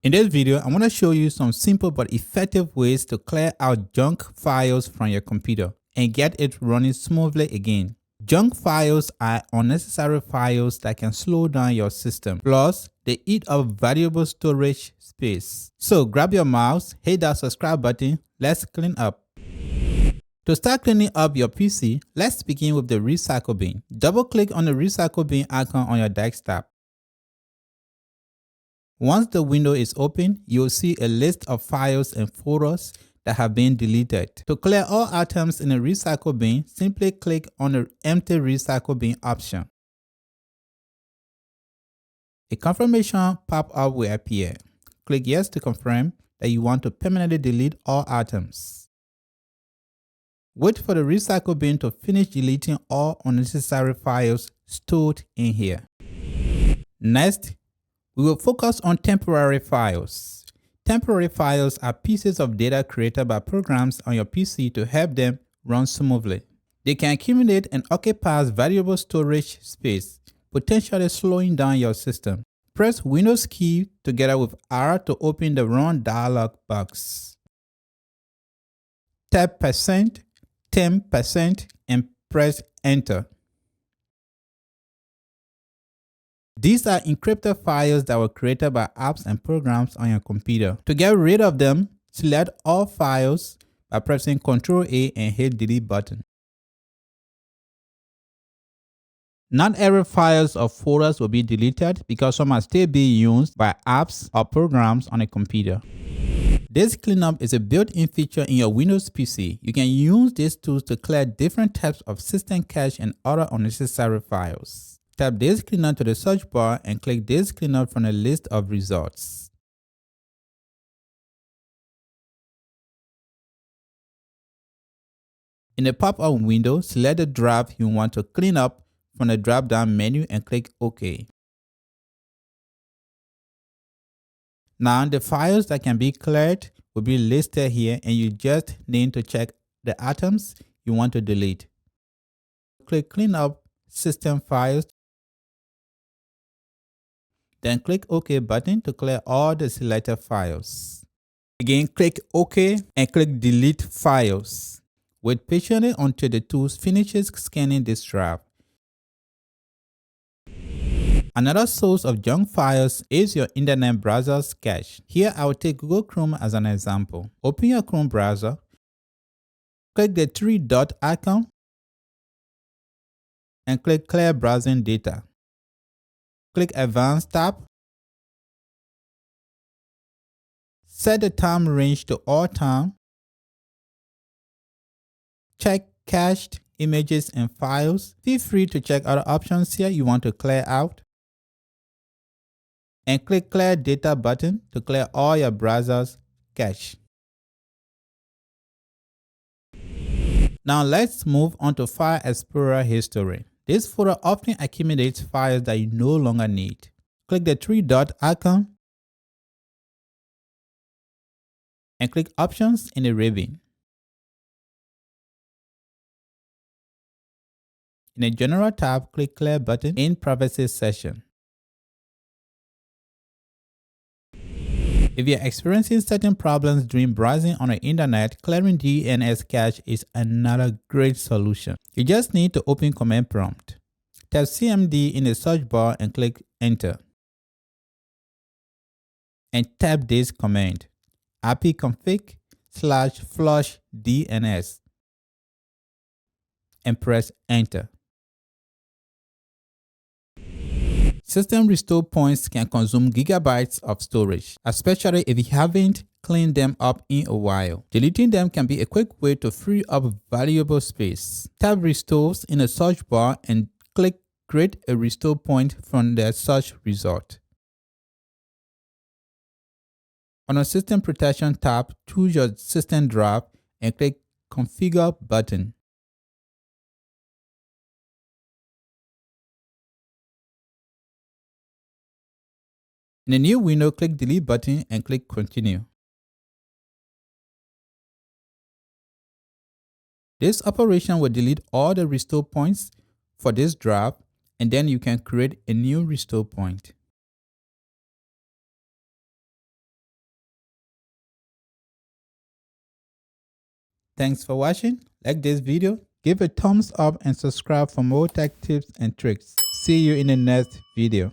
In this video, I want to show you some simple but effective ways to clear out junk files from your computer and get it running smoothly again. Junk files are unnecessary files that can slow down your system. Plus, they eat up valuable storage space. So grab your mouse, hit that subscribe button, let's clean up. To start cleaning up your PC, let's begin with the recycle bin. Double click on the recycle bin icon on your desktop. Once the window is open, you'll see a list of files and folders that have been deleted. To clear all items in a recycle bin, simply click on the empty recycle bin option. A confirmation pop-up will appear. Click yes to confirm that you want to permanently delete all items. Wait for the recycle bin to finish deleting all unnecessary files stored in here. Next, we will focus on temporary files. Temporary files are pieces of data created by programs on your PC to help them run smoothly. They can accumulate and occupy valuable storage space, potentially slowing down your system. Press Windows key together with R to open the Run dialog box. Tap %, 10% and press Enter. These are encrypted files that were created by apps and programs on your computer. To get rid of them, select all files by pressing Ctrl-A and hit Delete button. Not every files or folders will be deleted because some are still being used by apps or programs on a computer. This cleanup is a built-in feature in your Windows PC. You can use these tools to clear different types of system cache and other unnecessary files. Tap Disk Cleanup to the search bar and click Disk Cleanup from the list of results. In the pop-up window, select the drive you want to clean up from the drop-down menu and click OK. Now, the files that can be cleared will be listed here and you just need to check the items you want to delete. Click Clean Up System Files. Then click OK button to clear all the selected files. Again, click OK and click Delete Files. Wait patiently until the tool finishes scanning this drive. Another source of junk files is your internet browser's cache. Here I will take Google Chrome as an example. Open your Chrome browser. Click the three-dot icon and click Clear Browsing Data. Click Advanced tab. Set the time range to all time. Check cached images and files. Feel free to check other options here you want to clear out. And click Clear Data button to clear all your browser's cache. Now let's move on to File Explorer History. This folder often accumulates files that you no longer need. Click the three-dot icon and click Options in the ribbon. In the General tab, click Clear button in Privacy section. If you're experiencing certain problems during browsing on the internet, clearing DNS Cache is another great solution. You just need to open Command Prompt. Tap CMD in the search bar and click Enter. And tap this command, ipconfig/flush DNS, and press Enter. System restore points can consume gigabytes of storage, especially if you haven't cleaned them up in a while. Deleting them can be a quick way to free up valuable space. Tap Restores in the search bar and click Create a restore point from the search result. On the System Protection tab, choose your system drive and click Configure button. In a new window, click Delete button and click Continue. This operation will delete all the restore points for this drive, and then you can create a new restore point. Thanks for watching. Like this video, give a thumbs up and subscribe for more tech tips and tricks. See you in the next video.